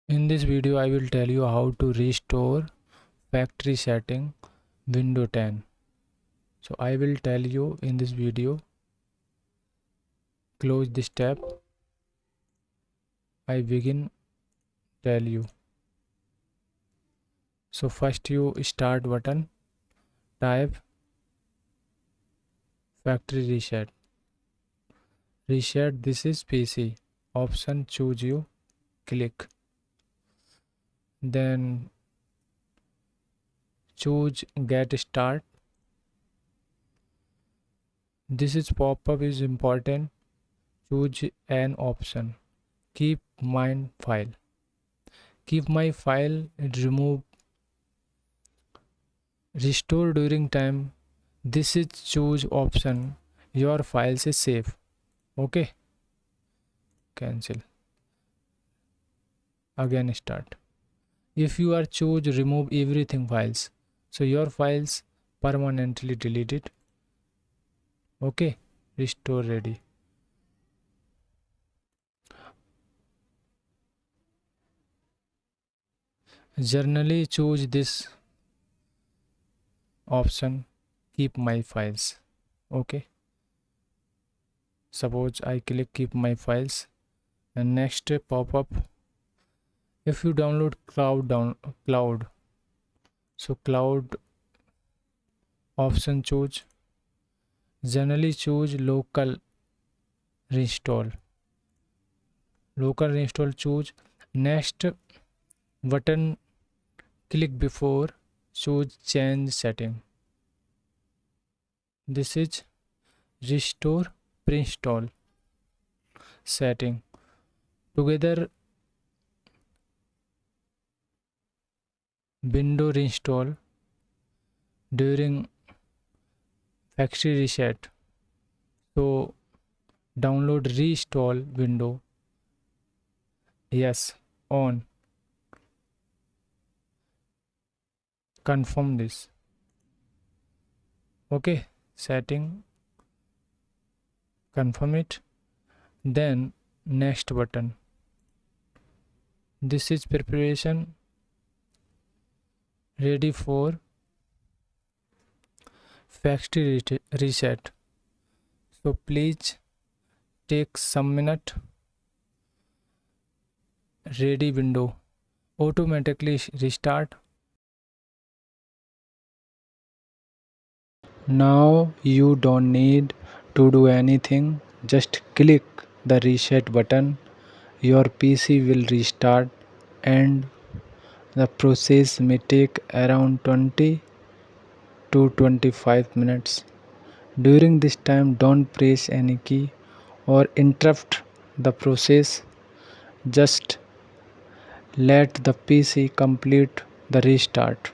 In this video, I will tell you how to restore factory setting Windows 10. So I will tell you in this video. Close this tab. I begin tell you. So first you start button, type factory reset. Reset, this is PC. Option choose you, click. Then choose get start. This is pop-up is important. Choose an option. Keep my file. Keep my file and remove restore during time. This is choose option. Your files is safe. Okay. Cancel. Again start. If you are choose remove everything files, so your files permanently deleted. Okay. Restore ready. Generally choose this option, keep my files. Okay, suppose I click keep my files, and next pop up, if you download cloud, so cloud option choose. Generally choose local reinstall. Choose. Next button, click before, choose change setting. This is restore pre-install setting. Together window reinstall during factory reset. So download reinstall window. Yes, on. Confirm this. Okay, setting. Confirm it. Then next button. This is preparation ready for factory reset. So please take some minute. Ready window automatically restart. Now you don't need to do anything, just click the reset button. Your PC will restart and the process may take around 20 to 25 minutes. During this time, don't press any key or interrupt the process. Just let the PC complete the restart.